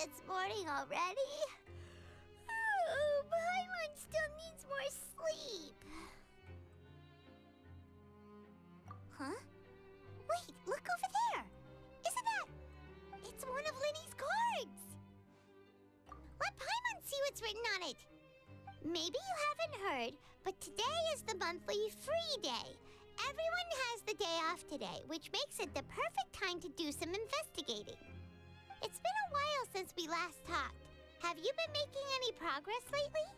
It's morning already. Oh, Paimon still needs more sleep. Huh? Wait, look over there. Isn't that... It's one of Linny's cards. Let Paimon see what's written on it. Maybe you haven't heard, but today is the monthly free day. Everyone has the day off today, which makes it the perfect time to do some investigating. It's been a while since we last talked. Have you been making any progress lately?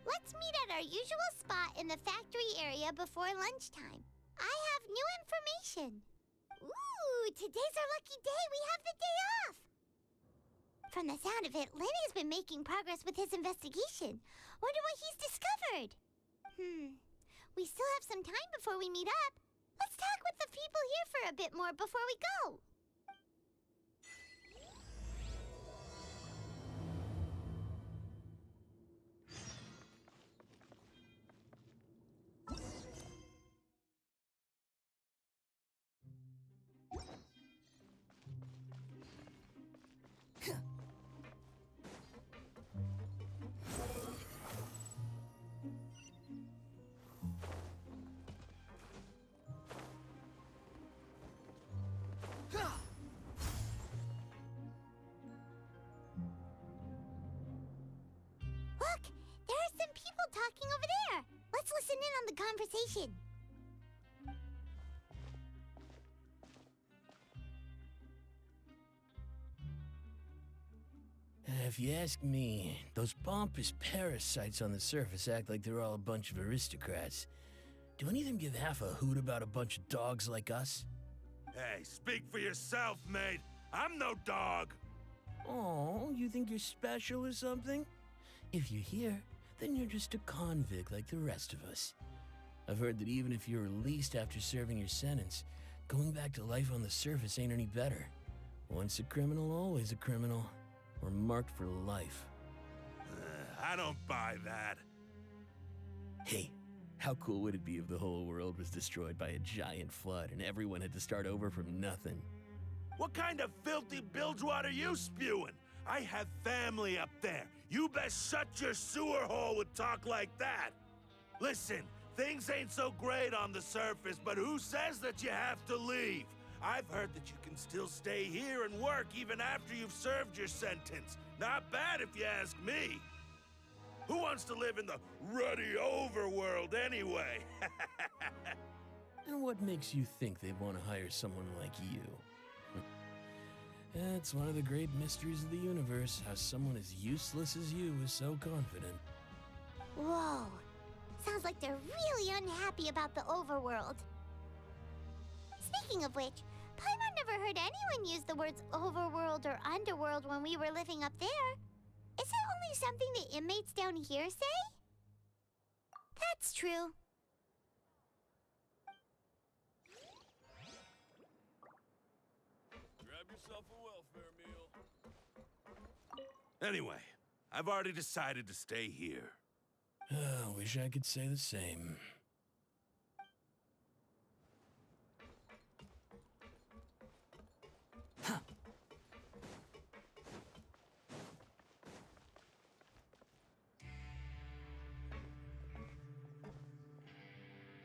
Let's meet at our usual spot in the factory area before lunchtime. I have new information. Ooh, today's our lucky day. We have the day off. From the sound of it, Lenny's been making progress with his investigation. Wonder what he's discovered. We still have some time before we meet up. Let's talk with the people here for a bit more before we go. Talking over there. Let's listen in on the conversation. If you ask me, those pompous parasites on the surface act like they're all a bunch of aristocrats. Do any of them give half a hoot about a bunch of dogs like us? Hey, speak for yourself, mate. I'm no dog. Oh, you think you're special or something? If you're here, then you're just a convict like the rest of us. I've heard that even if you're released after serving your sentence, going back to life on the surface ain't any better. Once a criminal, always a criminal. Or marked for life. I don't buy that. Hey, how cool would it be if the whole world was destroyed by a giant flood and everyone had to start over from nothing? What kind of filthy bilgewater are you spewing? I have family up there. You best shut your sewer hole with talk like that. Listen, things ain't so great on the surface, but who says that you have to leave? I've heard that you can still stay here and work even after you've served your sentence. Not bad if you ask me. Who wants to live in the ruddy overworld anyway? And what makes you think they'd want to hire someone like you? It's one of the great mysteries of the universe, how someone as useless as you is so confident. Whoa. Sounds like they're really unhappy about the overworld. Speaking of which, Paimon never heard anyone use the words overworld or underworld when we were living up there. Is it only something the inmates down here say? That's true. Grab yourself a welfare meal. Anyway, I've already decided to stay here. Wish I could say the same.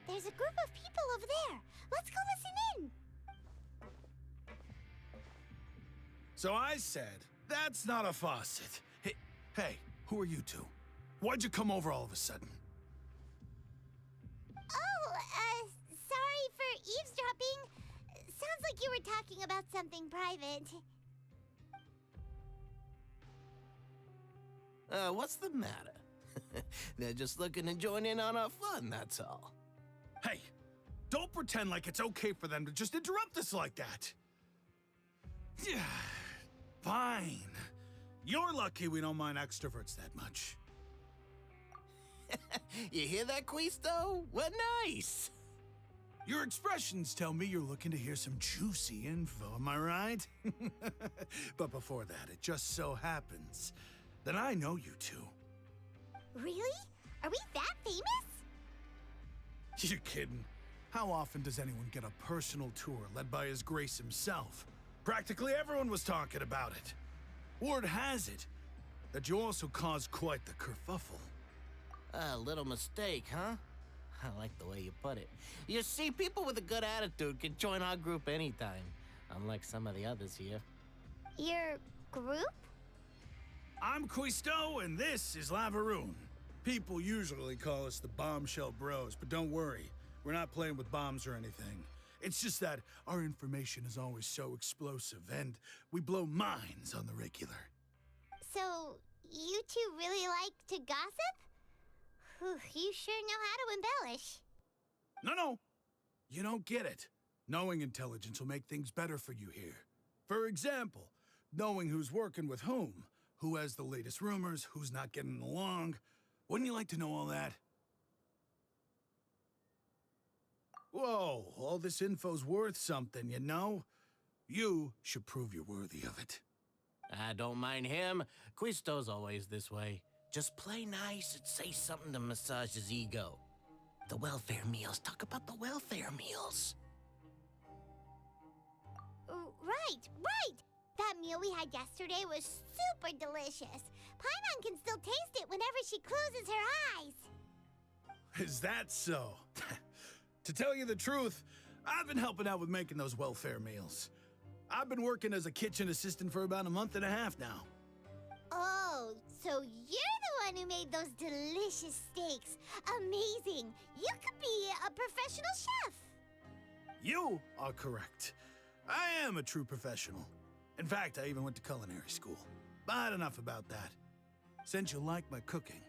There's a group of people over there. Let's go listen in. So I said, that's not a faucet. Hey, who are you two? Why'd you come over all of a sudden? Oh, sorry for eavesdropping. Sounds like you were talking about something private. What's the matter? They're just looking to join in on our fun, that's all. Hey, don't pretend like it's okay for them to just interrupt us like that. Yeah, fine. You're lucky we don't mind extroverts that much. You hear that, Quisto? What nice! Your expressions tell me you're looking to hear some juicy info, am I right? But before that, it just so happens that I know you two. Really? Are we that famous? You're kidding. How often does anyone get a personal tour led by His Grace himself? Practically everyone was talking about it. Word has it that you also caused quite the kerfuffle. A little mistake, huh? I like the way you put it. You see, people with a good attitude can join our group anytime, unlike some of the others here. Your group? I'm Quisto, and this is Lavaroon. People usually call us the Bombshell Bros, but don't worry, we're not playing with bombs or anything. It's just that our information is always so explosive, and we blow minds on the regular. So, you two really like to gossip? Whew, you sure know how to embellish. No. You don't get it. Knowing intelligence will make things better for you here. For example, knowing who's working with whom, who has the latest rumors, who's not getting along. Wouldn't you like to know all that? Whoa, all this info's worth something, you know? You should prove you're worthy of it. I don't mind him. Quisto's always this way. Just play nice and say something to massage his ego. The welfare meals. Talk about the welfare meals. Right! That meal we had yesterday was super delicious. Paimon can still taste it whenever she closes her eyes. Is that so? To tell you the truth, I've been helping out with making those welfare meals. I've been working as a kitchen assistant for about a month and a half now. Oh, so you're the one who made those delicious steaks. Amazing. You could be a professional chef. You are correct. I am a true professional. In fact, I even went to culinary school. But enough about that. Since you like my cooking,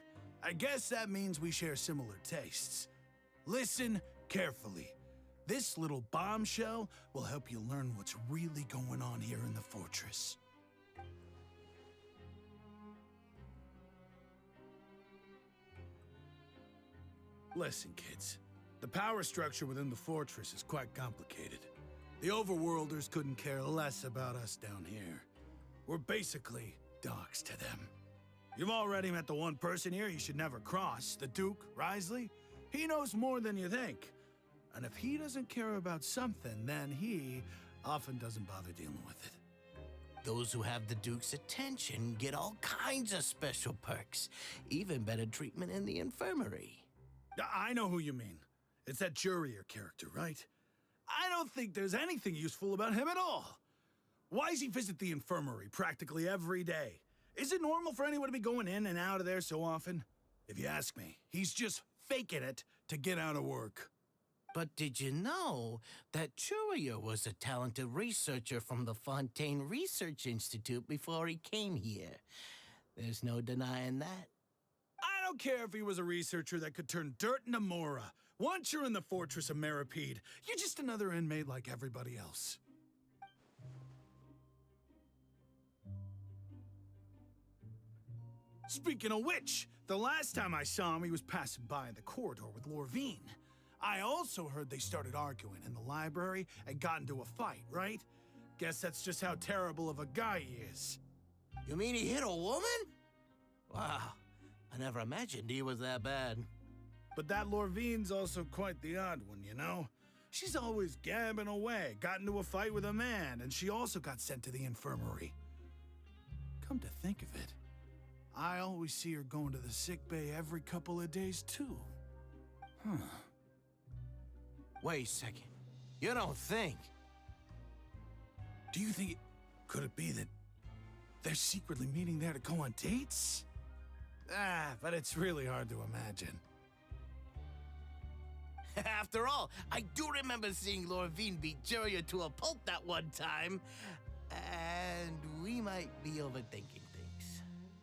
I guess that means we share similar tastes. Listen carefully. This little bombshell will help you learn what's really going on here in the fortress. Listen, kids. The power structure within the fortress is quite complicated. The overworlders couldn't care less about us down here. We're basically dogs to them. You've already met the one person here you should never cross, the Duke, Risley. He knows more than you think. And if he doesn't care about something, then he often doesn't bother dealing with it. Those who have the Duke's attention get all kinds of special perks. Even better treatment in the infirmary. I know who you mean. It's that Jurier character, right? I don't think there's anything useful about him at all. Why does he visit the infirmary practically every day? Is it normal for anyone to be going in and out of there so often? If you ask me, he's just faking it to get out of work. But did you know that Jurier was a talented researcher from the Fontaine Research Institute before he came here? There's no denying that. I don't care if he was a researcher that could turn dirt into Mora. Once you're in the fortress of Meripede, you're just another inmate like everybody else. Speaking of which, the last time I saw him, he was passing by in the corridor with Lorvine. I also heard they started arguing in the library and got into a fight, right? Guess that's just how terrible of a guy he is. You mean he hit a woman? Wow, I never imagined he was that bad. But that Lorvine's also quite the odd one, you know? She's always gabbing away, got into a fight with a man, and she also got sent to the infirmary. Come to think of it, I always see her going to the sick bay every couple of days, too. Huh. Wait a second. You don't think? Do you think could it be that they're secretly meeting there to go on dates? But it's really hard to imagine. After all, I do remember seeing Lorvine beat Jurier to a pulp that one time. And we might be overthinking